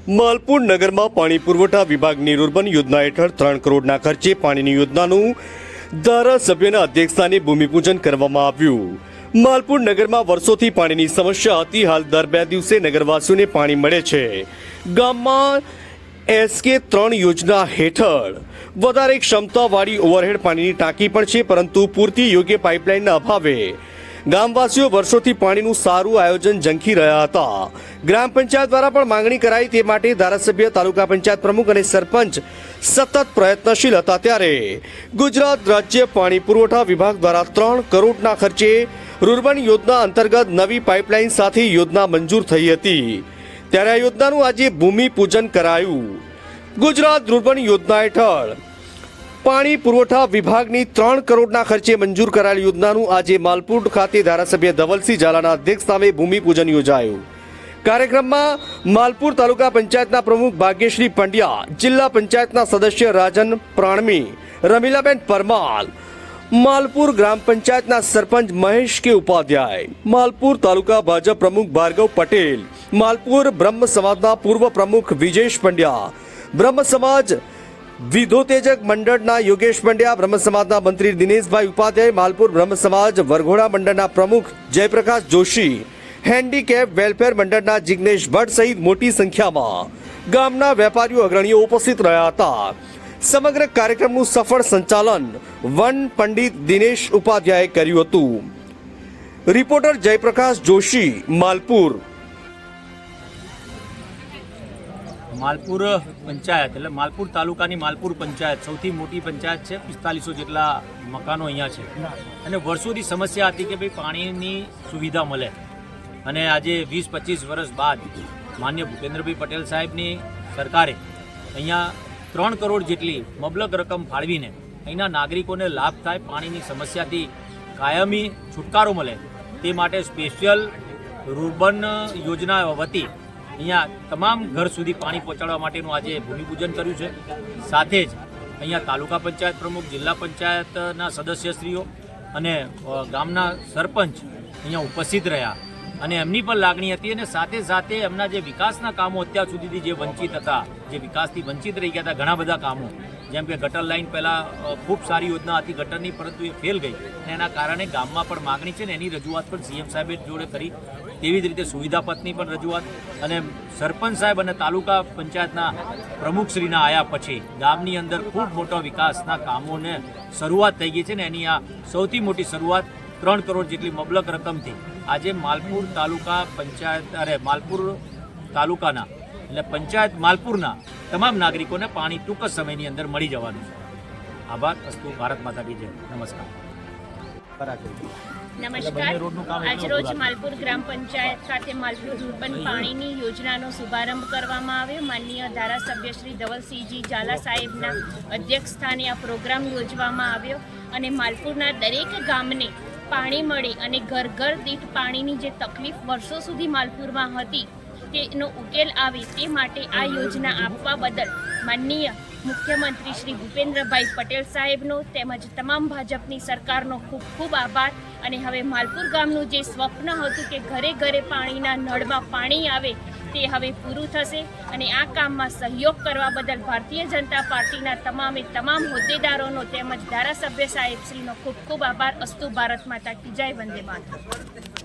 માલપુર નગરમાં પાણી પુરવઠા વિભાગની રૂરબન યોજના હેઠળ 3 કરોડના ખર્ચે પાણીની યોજનાનું ધારાસભ્યના અધ્યક્ષસ્થાને ભૂમિપૂજન કરવામાં આવ્યું। માલપુર નગરમાં વર્ષોથી પાણીની સમસ્યા હતી। હાલ દર 2 દિવસે નગરવાસીઓને પાણી મળે છે। ગામમાં SK3 યોજના હેઠળ વધારે ક્ષમતાવાળી ઓવરહેડ પાણીની ટાંકી પણ છે, પરંતુ પૂરતી યોગ્ય પાઇપલાઇનના અભાવે ગામવાસીઓ વર્ષોથી પાણીનું સારું આયોજન ઝંખી રહ્યા હતા। ગ્રામ પંચાયત દ્વારા પણ માંગણી કરાઈ, તે માટે ધારાસભ્ય, તાલુકા પંચાયત પ્રમુખ અને સરપંચ સતત પ્રયત્નશીલ હતા। ત્યારે ગુજરાત રાજ્ય પાણી પુરવઠા વિભાગ દ્વારા 3 કરોડના ખર્ચે રૂરબન યોજના અંતર્ગત નવી પાઇપલાઇન સાથે યોજના મંજૂર થઈ હતી। ત્યારે આ યોજનાનું આજે ભૂમિપૂજન કરાયું। ગુજરાત રૂરબન યોજના હેઠળ પાણી પુરવઠા વિભાગની 3 કરોડના ખર્ચે મંજૂર કરાયેલ યોજનાનું આજે માલપુર ખાતે ધારાસભ્ય ધવલસિંહ ઝાલાના અધ્યક્ષસ્થાને ભૂમિપૂજન યોજાયું। કાર્યક્રમમાં માલપુર તાલુકા પંચાયતના પ્રમુખ ભાગ્યશ્રી પંડ્યા, જિલ્લા પંચાયતના સદસ્ય રાજન પ્રાણમી, રમીલાબેન પરમાર, માલપુર ગ્રામ પંચાયતના સરપંચ મહેશ કે ઉપાધ્યાય, માલપુર તાલુકા ભાજપ પ્રમુખ ભાર્ગવ પટેલ, માલપુર બ્રહ્મ સમાજના પૂર્વ પ્રમુખ વિજેશ પંડ્યા, બ્રહ્મ સમાજ વિધોતેજક મંડળના યોગેશ પંડ્યા, બ્રહ્મ સમાજના મંત્રી દિનેશભાઈ ઉપાધ્યાય, માલપુર બ્રહ્મ સમાજ વરઘોડા મંડળના પ્રમુખ જયપ્રકાશ જોશી, હેન્ડીકેપ વેલફેર મંડળના જિગ્નેશ ભટ્ટ સહિત મોટી સંખ્યામાં ગામના વેપારીઓ અગ્રણીઓ ઉપસ્થિત રહ્યા હતા। સમગ્ર કાર્યક્રમનું સફળ સંચાલન વન પંડિત દિનેશ ઉપાધ્યાયે કર્યું હતું। રિપોર્ટર જયપ્રકાશ જોશી, માલપુર। માલપુર પંચાયત એટલે માલપુર તાલુકાની માલપુર પંચાયત સૌથી મોટી પંચાયત છે। 4500 જેટલા મકાનો અહીંયા છે અને વર્ષોથી સમસ્યા હતી કે ભાઈ પાણીની સુવિધા મળે, અને આજે 20-25 વર્ષ બાદ માન્ય ભૂપેન્દ્રભાઈ પટેલ સાહેબની સરકારે અહીંયા 3 કરોડ જેટલી મબલક રકમ ફાળવીને અહીંના નાગરિકોને લાભ થાય, પાણીની સમસ્યાથી કાયમી છુટકારો મળે તે માટે સ્પેશિયલ રૂરબન યોજના વતી અહીંયા તમામ ઘર સુધી પાણી પહોંચાડવા માટેનું આજે ભૂમિપૂજન કર્યું છે। સાથે જ અહીંયા તાલુકા પંચાયત પ્રમુખ, જિલ્લા પંચાયતના સદસ્યશ્રીઓ અને ગામના સરપંચ અહીંયા ઉપસ્થિત રહ્યા અને એમની પણ લાગણી હતી, અને સાથે સાથે એમના જે વિકાસના કામો અત્યાર સુધીથી જે વંચિત હતા, જે વિકાસથી વંચિત રહી ગયા હતા, ઘણા બધા કામો, જેમ કે ગટર લાઇન પહેલાં ખૂબ સારી યોજના હતી ગટરની, પરંતુ એ ફેલ ગઈ અને એના કારણે ગામમાં પણ માગણી છે ને એની રજૂઆત પણ CM સાહેબે જોડે કરી। તેવી જ રીતે સુવિધા પથની પણ રજૂઆત, અને સરપંચ સાહેબ અને તાલુકા પંચાયતના પ્રમુખશ્રીના આવ્યા પછી ગામની અંદર ખૂબ મોટા વિકાસના કામોને શરૂઆત થઈ ગઈ છે ને એની આ સૌથી મોટી શરૂઆત 3 કરોડ જેટલી મબલક રકમથી આજે માલપુર તાલુકા પંચાયત માલપુર તાલુકાના એટલે પંચાયત માલપુરના તમામ નાગરિકોને પાણી ટૂંક જ સમયની અંદર મળી જવાનું છે। આભાર। અસ્તુ। ભારત માતા કી જય। નમસ્કાર। નમસ્કાર। આજરોજ માલપુર ગ્રામ પંચાયત ખાતે માલપુર રૂરબન પાણીની યોજનાનો શુભારંભ કરવામાં આવ્યો। માનનીય ધારાસભ્ય શ્રી ધવલસિંહજી ઝાલા સાહેબના અધ્યક્ષ સ્થાને આ પ્રોગ્રામ યોજવામાં આવ્યો અને માલપુરના દરેક ગામને પાણી મળી અને ઘર ઘર દીઠ પાણીની જે તકલીફ વર્ષો સુધી માલપુરમાં હતી તેનો ઉકેલ આવે તે માટે આ યોજના આપવા બદલ માનનીય મુખ્યમંત્રી શ્રી ભૂપેન્દ્રભાઈ પટેલ સાહેબનો તેમજ તમામ ભાજપની સરકારનો ખૂબ ખૂબ આભાર। અને હવે માલપુર ગામનું જે સ્વપ્ન હતું કે ઘરે ઘરે પાણીના નળમાં પાણી આવે તે હવે પૂરું થશે, અને આ કામમાં સહયોગ કરવા બદલ ભારતીય જનતા પાર્ટીના તમામ હોદ્દેદારોનો તેમજ ધારાસભ્ય સાહેબશ્રીનો ખૂબ ખૂબ આભાર। અસ્તુ। ભારત માતા કી જય। વંદે માતરમ।